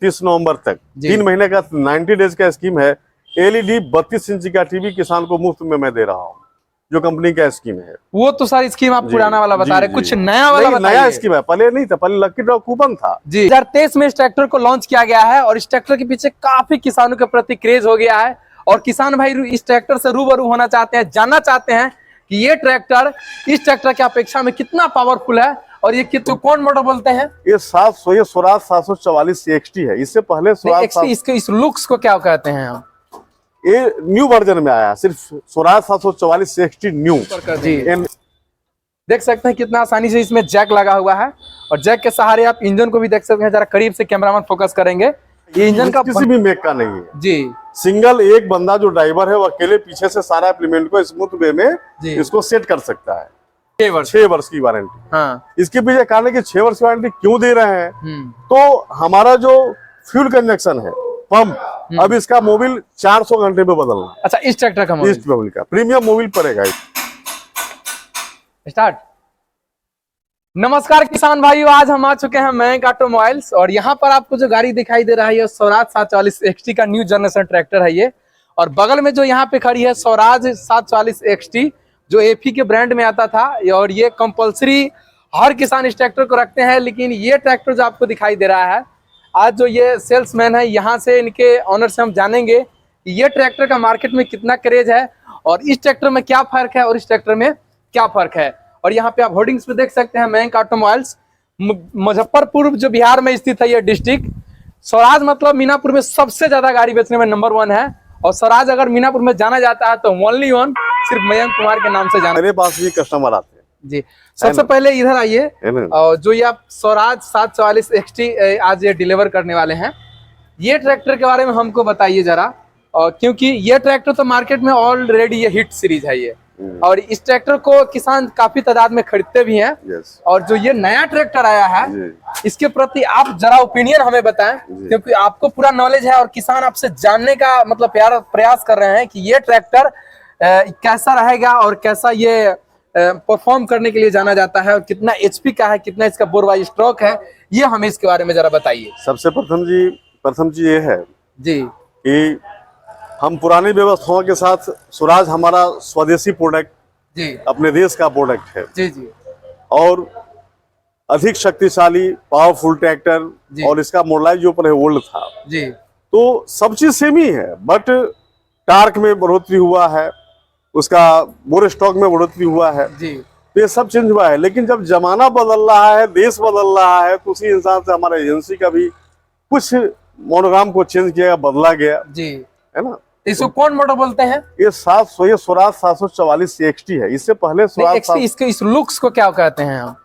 30 नवंबर तक 3 महीने का 90 डेज का स्कीम है। LED 32 इंच का टीवी किसान को मुफ्त में मैं दे रहा हूँ, जो कंपनी का स्कीम है। वो तो सारी स्कीम आप पुराना वाला बता रहे, कुछ नया वाला बताइए। नया स्कीम है, पहले नहीं था, पहले लकी ड्रॉ कूपन था जी। 2023 में इस ट्रैक्टर को लॉन्च किया गया है और इस ट्रैक्टर के पीछे काफी किसानों के प्रति क्रेज हो गया है और किसान भाई इस ट्रैक्टर से रूबरू होना चाहते हैं, जानना चाहते हैं कि ये ट्रैक्टर इस ट्रैक्टर की अपेक्षा में कितना पावरफुल है और ये कितना कौन मॉडल बोलते हैं? ये स्वराज 744 XT है। इससे पहले इसके इस लुक्स को क्या कहते हैं हम? ये न्यू वर्जन में आया, सिर्फ स्वराज 744 XT न्यू जी। देख सकते हैं कितना आसानी से इसमें जैक लगा हुआ है और जैक के सहारे आप इंजन को भी देख सकते हैं। जरा करीब से कैमरामैन फोकस करेंगे। ये इंजन का किसी भी मेक का नहीं है जी। सिंगल एक बंदा जो ड्राइवर है वो अकेले पीछे से सारा इम्प्लीमेंट को स्मूथ वे में इसको सेट कर सकता है। 6 वर्ष की वारंटी। हाँ। इसके पीछे कारण है कि 6 वर्ष की वारंटी क्यों दे रहे हैं, तो हमारा जो फ्यूल कंजक्शन है पंप, अब इसका मोबिल 400 घंटे में बदलना। अच्छा, इस ट्रैक्टर का इस मोबिल का प्रीमियम मोबिल पड़ेगा। स्टार्ट। नमस्कार किसान भाइयों, आज हम आ चुके हैं मयंक ऑटोमोबाइल्स और यहाँ पर आपको जो गाड़ी दिखाई दे रहा है ये स्वराज 744 XT का न्यू जनरेशन ट्रैक्टर है ये। और बगल में जो यहाँ पे खड़ी है स्वराज 744 XT जो एफी के ब्रांड में आता था और ये कंपलसरी हर किसान इस ट्रैक्टर को रखते हैं। लेकिन ये ट्रैक्टर जो आपको दिखाई दे रहा है, आज जो ये सेल्समैन है यहाँ से इनके ऑनर से हम जानेंगे कि ये ट्रैक्टर का मार्केट में कितना क्रेज है और इस ट्रैक्टर में क्या फर्क है और इस ट्रैक्टर में क्या फर्क है। और यहाँ पे आप होर्डिंग्स पे देख सकते हैं मयंक ऑटोमोबाइल्स, मुजफ्फरपुर जो बिहार में स्थित है ये डिस्ट्रिक्ट। स्वराज मतलब मीनापुर में सबसे ज्यादा गाड़ी बेचने में नंबर 1 है और स्वराज अगर मीनापुर में जाना जाता है तो ओनली वन सिर्फ मयंक कुमार के नाम से जाना। मेरे पास भी कस्टमर आते हैं जी। सबसे पहले इधर आइए, जो ये आप स्वराज 744 XT आज ये डिलीवर करने वाले हैं, ये ट्रैक्टर के बारे में हमको बताइए जरा। क्योंकि ये ट्रैक्टर तो मार्केट में ऑलरेडी ये हिट सीरीज है ये, और इस ट्रैक्टर को किसान काफी तादाद में खरीदते भी हैं। और जो ये नया ट्रैक्टर आया है इसके प्रति आप जरा ओपिनियन हमें बताएं, क्योंकि आपको पूरा नॉलेज है और किसान आपसे जानने का मतलब प्रयास कर रहे हैं कि ये ट्रैक्टर कैसा रहेगा और कैसा ये परफॉर्म करने के लिए जाना जाता है और कितना HP का है, कितना इसका बोर वाइज स्ट्रोक है, ये हमें इसके बारे में जरा बताइए। सबसे प्रथम चीज ये है जी कि हम पुरानी व्यवस्थाओं के साथ स्वराज हमारा स्वदेशी प्रोडक्ट जी, अपने देश का प्रोडक्ट है जी जी, और अधिक शक्तिशाली पावरफुल ट्रैक्टर और इसका मॉडल जो पर है ओल्ड था जी, तो सब चीज सेम ही है, बट टार्क में बढ़ोतरी हुआ है, उसका बोर स्टॉक में बढ़ोतरी हुआ है जी, तो ये सब चेंज हुआ है। लेकिन जब जमाना बदल रहा है, देश बदल रहा है, तो उसी हिसाब से हमारे एजेंसी का भी कुछ मोनोग्राम को चेंज किया, बदला गया जी, है ना। इसको कौन मॉडल बोलते हैं? ये स्वराज 744 XT है। इससे पहले इसके इस लुक्स को क्या कहते हैं हम?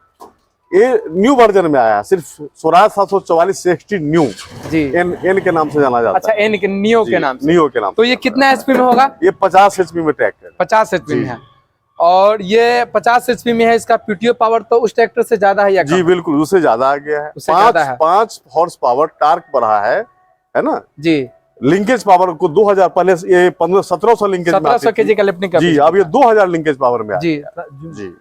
ये न्यू वर्जन में आया, सिर्फ स्वराज 744 XT न्यू जी, एन के नाम से जाना जाता है। अच्छा, एन के नियो के नाम से। नियो के नाम। तो ये कितना HP में होगा? ये 50 HP में ट्रैक्टर, 50 HP में है। और ये 50 HP में है, इसका PTO पावर तो उस ट्रैक्टर से ज्यादा है या कम? जी बिल्कुल, उससे ज्यादा आ गया है। 5 हॉर्स पावर टार्क बढ़ा है ना जी। लिंकेज पावर को 2000 पहले ये 1700 लिंकेज 1700 kg का लिफ्टिंग जी, अब ये 2000 लिंकेज पावर में जी जी।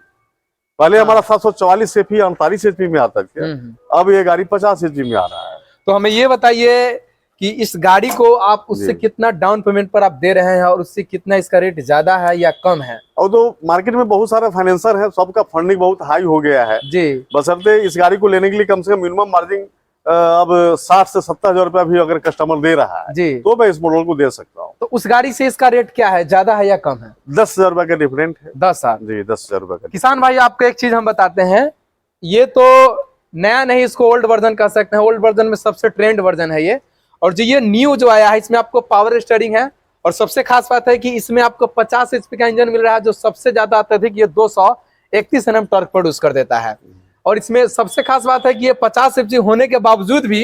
पहले हमारा 744 HP 38 HP में आता था, अब ये गाड़ी 50 HP में आ रहा है। तो हमें ये बताइए कि इस गाड़ी को आप उससे कितना डाउन पेमेंट पर आप दे रहे हैं और उससे कितना इसका रेट ज्यादा है या कम है? और तो मार्केट में बहुत सारे फाइनेंसर है, सबका फंडिंग बहुत हाई हो गया है जी। बशर्ते इस गाड़ी को लेने के लिए कम से कम मिनिमम मार्जिन अब 60 से 70 हजार रुपया भी अगर कस्टमर दे रहा है जी, तो मैं इस मॉडल को दे सकता हूँ। तो उस गाड़ी से इसका रेट क्या है, ज्यादा है या कम है? 10,000 रुपए का डिफरेंट है। 10,000 जी, 10,000 रुपए का। किसान भाई आपको एक चीज हम बताते हैं, ये तो नया नहीं, इसको ओल्ड वर्जन कह सकते हैं। ओल्ड वर्जन में सबसे ट्रेंड वर्जन है ये। और जो ये न्यू जो आया है इसमें आपको पावर स्टीयरिंग है और सबसे खास बात है कि इसमें आपको 50 HP का इंजन मिल रहा है, जो सबसे ज्यादा अत्यधिक ये 231 Nm टॉर्क प्रोड्यूस कर देता है। और इसमें सबसे खास बात है कि ये 50 HP होने के बावजूद भी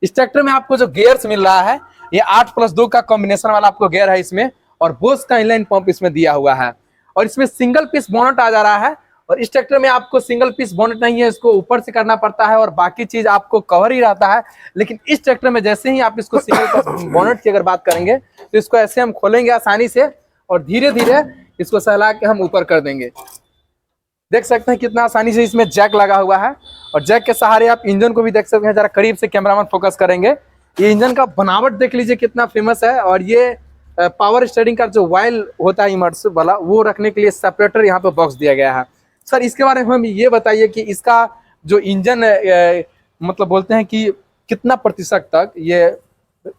इस ट्रैक्टर में आपको जो गियर्स मिल रहा है ये 8+2 का कॉम्बिनेशन वाला आपको गियर है इसमें, और बोस का इनलाइन पंप इसमें दिया हुआ है। और इसमें सिंगल पीस बोनट आ जा रहा है और इस ट्रैक्टर में आपको सिंगल पीस बोनट नहीं है, इसको ऊपर से करना पड़ता है और बाकी चीज आपको कवर ही रहता है। लेकिन इस ट्रैक्टर में जैसे ही आप इसको सिंगल पीस बोनट की अगर बात करेंगे तो इसको ऐसे हम खोलेंगे आसानी से और धीरे धीरे इसको सहला के हम ऊपर कर देंगे। देख सकते हैं कितना आसानी से इसमें जैक लगा हुआ है और जैक के सहारे आप इंजन को भी देख सकते हैं। जरा करीब से कैमरामैन फोकस करेंगे। ये इंजन का बनावट देख लीजिए कितना फेमस है। और ये पावर स्टीयरिंग का जो वायल होता है इमर्सिव वाला, वो रखने के लिए सेपरेटर यहाँ पे बॉक्स दिया गया है। सर इसके बारे में हम ये बताइए कि इसका जो इंजन मतलब बोलते हैं कि कितना प्रतिशत तक ये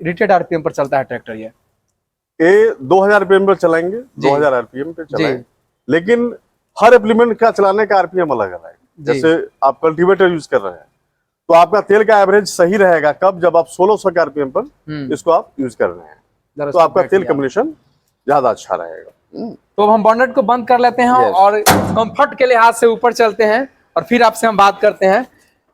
रेटेड आरपीएम पर चलता है ट्रैक्टर? ये 2000 आरपीएम पर चलाएंगे, 2000 आरपीएम पे चलाएंगे, लेकिन हर इम्प्लीमेंट का चलाने का आरपीएम अलग अलग है। जैसे आप कल्टीवेटर यूज कर रहे हैं तो आपका तेल का एवरेज सही रहेगा कब, जब आप 1600 के आरपीएम पर इसको आप यूज कर रहे हैं, तो आपका तेल कम्बिनेशन ज्यादा अच्छा रहेगा। तो हम बॉनेट को बंद कर लेते हैं और कंफर्ट के लिहाज से ऊपर चलते हैं और फिर आपसे हम बात करते हैं।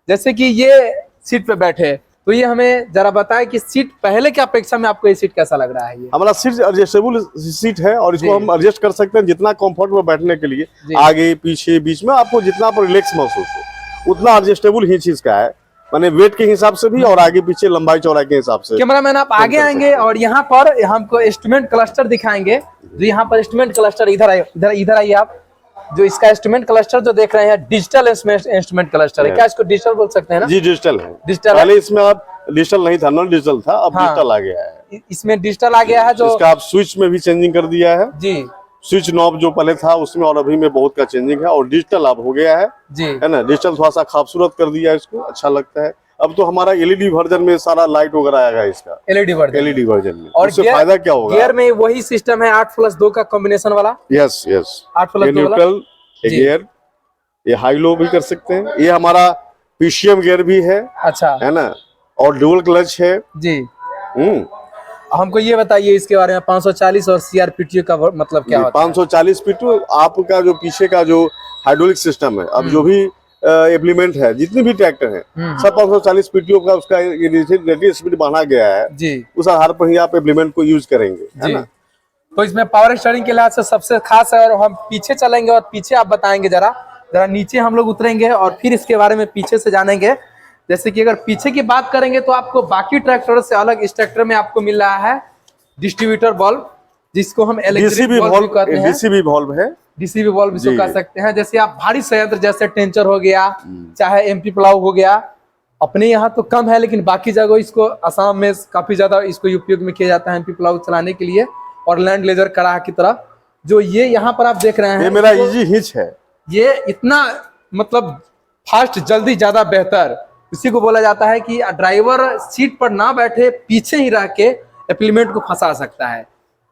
जैसे कि ये सीट पे बैठे, तो ये हमें जरा बताएं कि सीट पहले की अपेक्षा में आपको ये सीट कैसा लग रहा है? ये हमारा सीट एडजस्टेबल सीट है और इसको हम एडजस्ट कर सकते हैं जितना कंफर्ट में बैठने के लिए, आगे पीछे बीच में आपको जितना पर रिलैक्स महसूस हो उतना एडजस्टेबल ही चीज का है, माने वेट के हिसाब से भी और आगे पीछे लंबाई चौड़ाई के हिसाब से। कैमरामैन आप आगे आएंगे और यहाँ पर हमको इंस्ट्रूमेंट क्लस्टर दिखाएंगे। जो यहाँ पर इंस्ट्रूमेंट क्लस्टर, इधर आइए आप। जो इसका इंस्ट्रूमेंट क्लस्टर जो देख रहे हैं डिजिटल इंस्ट्रूमेंट क्लस्टर है, क्या इसको डिजिटल बोल सकते हैं ना? जी डिजिटल है। डिजिटल पहले इसमें आप डिजिटल नहीं था, नॉन डिजिटल था, अब डिजिटल आ गया है। इसमें डिजिटल आ गया है, जो इसका आप स्विच में भी चेंजिंग कर दिया है जी। स्विच नॉब जो पहले था उसमें और अभी में बहुत का चेंजिंग है और डिजिटल अब हो गया है जी, है ना। डिजिटल थोड़ा सा खूबसूरत कर दिया है, इसको अच्छा लगता है। अब तो हमारा एलईडी वर्जन में सारा लाइट वगैरह आएगा इसका, एलईडी वर्जन में। और उससे फायदा क्या होगा? गियर में वही सिस्टम है 8+2 का कॉम्बिनेशन वाला। यस 8+2 न्यूट्रल गियर, ये हाई लो भी कर सकते हैं। ये हमारा पीसीएम गियर भी है, अच्छा है ना, और डुअल क्लच है जी। हमको ये बताइए इसके बारे में 540 और सीआरपीटीओ का मतलब क्या होता है? 540 पीटीओ आपका जो पीछे का जो हाइड्रोलिक सिस्टम है, अब जो भी इम्प्लीमेंट है, जितने भी ट्रैक्टर हैं सब 540 पीटीओ का उसका रेटेड स्पीड बढ़ा गया है जी। उस आधार पर ही आप इम्प्लीमेंट को यूज करेंगे, है ना। तो इसमें पावर स्टीयरिंग के लिहाज से सबसे खास है। और हम पीछे चलेंगे और पीछे आप बताएंगे, जरा नीचे हम लोग उतरेंगे और फिर इसके बारे में पीछे से जानेंगे। जैसे कि अगर पीछे की बात करेंगे तो आपको बाकी ट्रैक्टर से अलग इस ट्रैक्टर में आपको मिल रहा है डिस्ट्रीब्यूटर वाल्व, जिसको हम इलेक्ट्रिक वाल्व कहते हैं। डीसीबी वाल्व है, डीसीबी वाल्व इसको कह सकते हैं। जैसे आप भारी संयंत्र जैसे टेंचर हो गया, चाहे एमपी प्लाऊ हो गया, अपने यहाँ तो कम है लेकिन बाकी जगह इसको असम में काफी ज्यादा इसको उपयोग में किया जाता है एमपी प्लाऊ चलाने के लिए। और लैंड लेजर कड़ा की तरह जो ये यहाँ पर आप देख रहे हैं, ये मेरा इजी हिच है। ये इतना मतलब फास्ट, जल्दी, ज्यादा बेहतर, इसी को बोला जाता है कि ड्राइवर सीट पर ना बैठे पीछे ही रह के इम्प्लीमेंट को फंसा सकता है।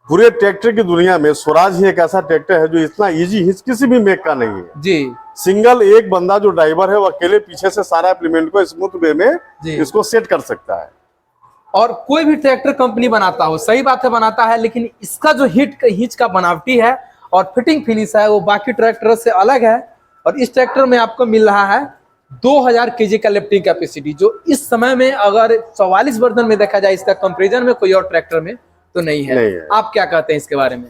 पूरे ट्रैक्टर की दुनिया में स्वराज ही एक ऐसा ट्रैक्टर है जो इतना इजी हिच किसी भी मेक का नहीं है जी। सिंगल एक बंदा जो ड्राइवर है वो अकेले पीछे से सारा इम्प्लीमेंट को स्मूथ वे में इसको सेट कर सकता है। और कोई भी ट्रैक्टर कंपनी बनाता हो, सही बात है बनाता है, लेकिन इसका जो हिच का बनावटी है और फिटिंग फिनिश है वो बाकी ट्रैक्टर से अलग है। और इस ट्रैक्टर में आपको मिल रहा है 2000 केजी का लिफ्टिंग कैपेसिटी, जो इस समय में अगर 44 वर्जन में देखा जाए इसका कंपैरिजन में कोई और ट्रैक्टर में तो नहीं है। आप क्या कहते हैं इसके बारे में?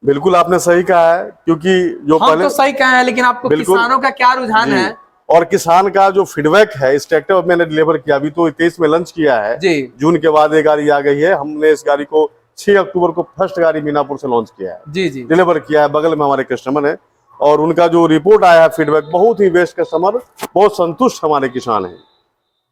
बिल्कुल आपने सही कहा है, क्योंकि जो हम तो सही कहा है, लेकिन आपको किसानों का क्या रुझान है और किसान का जो फीडबैक है इस ट्रैक्टर मैंने डिलीवर किया, अभी तो 23 में लॉन्च किया है जी। जून के बाद ये गाड़ी आ गई है। हमने इस गाड़ी को 6 अक्टूबर को फर्स्ट गाड़ी मीनापुर से लॉन्च किया है जी जी, डिलीवर किया है। बगल में हमारे कस्टमर है और उनका जो रिपोर्ट आया है फीडबैक, बहुत ही बेस्ट कस्टमर, बहुत संतुष्ट हमारे किसान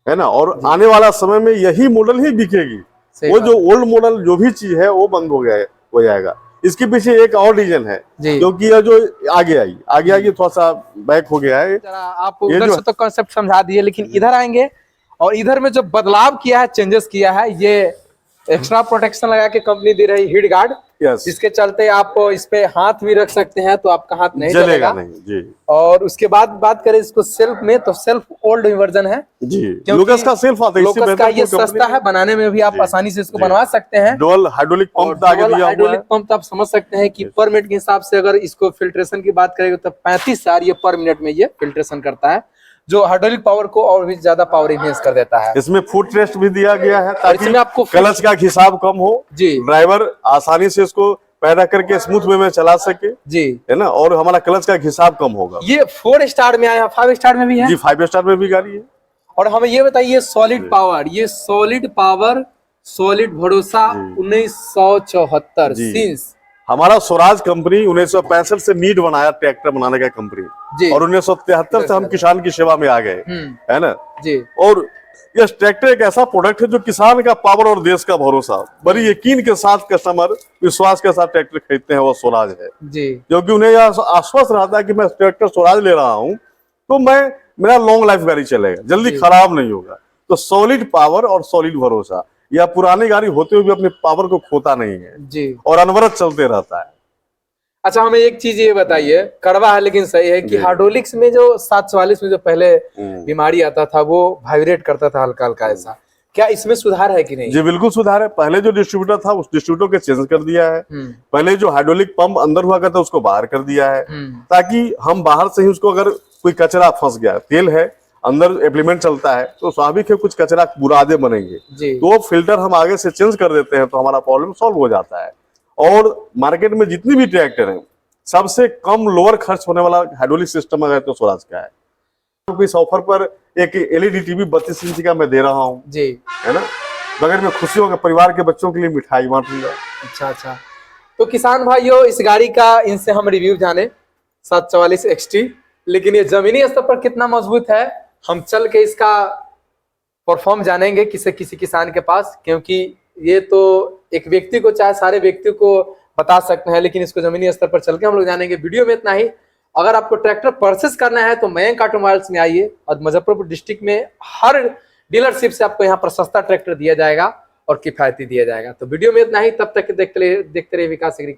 है ना। और आने वाला समय में यही मॉडल ही बिकेगी, वो जो ओल्ड मॉडल जो भी चीज है वो बंद हो जाएगा। इसके पीछे एक और रीजन है, क्योंकि ये जो आगे आई थोड़ा सा बैक हो गया है। आप उधर से तो कॉन्सेप्ट समझा दिए, लेकिन इधर आएंगे और इधर में जो बदलाव किया है, चेंजेस किया है, ये एक्स्ट्रा प्रोटेक्शन लगा के कंपनी दे रही हिट गार्ड, जिसके चलते आप इस पे हाथ भी रख सकते हैं तो आपका हाथ नहीं जलेगा नहीं जी। और उसके बाद बात करें इसको सेल्फ में, तो सेल्फ ओल्ड वर्जन है जी, लोकस का सेल्फ आता है, लोकस का ये सस्ता है, बनाने में भी आप आसानी से इसको बनवा सकते हैं। डुअल हाइड्रोलिक पंप आगे दिया हुआ है। हाइड्रोलिक पंप आप समझ सकते हैं कि पर मिनट के हिसाब से अगर इसको फिल्ट्रेशन की बात करेंगे तो 35 ये पर मिनट में ये फिल्ट्रेशन करता है, जो हाइड्रोलिक पावर को और भी ज्यादा पावर इनहेंस कर देता है। इसमें फुट रेस्ट भी दिया गया है ताकि आपको क्लच का खिसाव कम हो जी, ड्राइवर आसानी से इसको पैदा करके स्मूथ वे में चला सके जी, है ना। और हमारा क्लच का खिसाव कम होगा। ये 4 स्टार में आया, 5 स्टार में भी है जी, 5 स्टार में भी गाड़ी है। और हमें ये बताइए सॉलिड पावर, ये सॉलिड पावर, सॉलिड भरोसा 1974 सिंस हमारा स्वराज कंपनी 1965 से नीड बनाया ट्रैक्टर बनाने का कंपनी, और 1973 से हम किसान की सेवा में आ गए, है ना जी। और यह ट्रैक्टर एक ऐसा प्रोडक्ट है जो किसान का पावर और देश का भरोसा, बड़ी यकीन के साथ कस्टमर विश्वास के साथ ट्रैक्टर खरीदते हैं, वो स्वराज है जी। क्योंकि उन्हें यह आश्वस्त रहता है कि मैं ट्रैक्टर स्वराज ले रहा हूं तो मेरा लॉन्ग लाइफ गाड़ी चलेगा, जल्दी खराब नहीं होगा। तो सॉलिड पावर और सॉलिड भरोसा, यह पुरानी गाड़ी होते हुए भी अपने पावर को खोता नहीं है जी और अनवरत चलते रहता है। अच्छा, हमें एक चीज ये बताइए, कड़वा है लेकिन सही है कि हाइड्रोलिक्स में जो 744 में जो पहले बीमारी आता था वो वाइब्रेट करता था हल्का हल्का, ऐसा क्या इसमें सुधार है कि नहीं? जी बिल्कुल सुधार है। पहले जो डिस्ट्रीब्यूटर था उस डिस्ट्रीब्यूटर के चेंज कर दिया है। पहले जो हाइड्रोलिक पंप अंदर हुआ करता उसको बाहर कर दिया है ताकि हम बाहर से ही उसको, अगर कोई कचरा फंस गया, तेल है अंदर एप्लीमेंट चलता है तो स्वाभाविक है कुछ कचरा बुरादे बनेंगे, तो फिल्टर हम आगे से चेंज कर देते हैं तो हमारा प्रॉब्लम सॉल्व हो जाता है। और मार्केट में जितनी भी ट्रैक्टर हैं सबसे कम लोअर खर्च होने वाला हाइड्रोलिक सिस्टम अगर तो स्वराज का है। तो इस ऑफर पर एक एलईडी टीवी 32 इंच का मैं दे रहा हूँ जी, है ना, बगैर में खुशियों के परिवार के बच्चों के लिए मिठाई बांट दूंगा। अच्छा, तो किसान भाइयों इस गाड़ी का इनसे हम रिव्यू जाने 744 XT, लेकिन ये जमीनी स्तर पर कितना मजबूत है हम चल के इसका परफॉर्म जानेंगे किसी किसान के पास, क्योंकि ये तो एक व्यक्ति को चाहे सारे व्यक्ति को बता सकते हैं, लेकिन इसको जमीनी स्तर पर चल के हम लोग जानेंगे। वीडियो में इतना ही। अगर आपको ट्रैक्टर परचेस करना है तो मयंक ऑटोमोबाइल्स में आइए और मुजफ्फरपुर डिस्ट्रिक्ट में हर डीलरशिप से आपको यहाँ पर सस्ता ट्रैक्टर दिया जाएगा और किफायती दिया जाएगा। तो वीडियो में इतना ही, तब तक देखते रहिए विकास एग्री।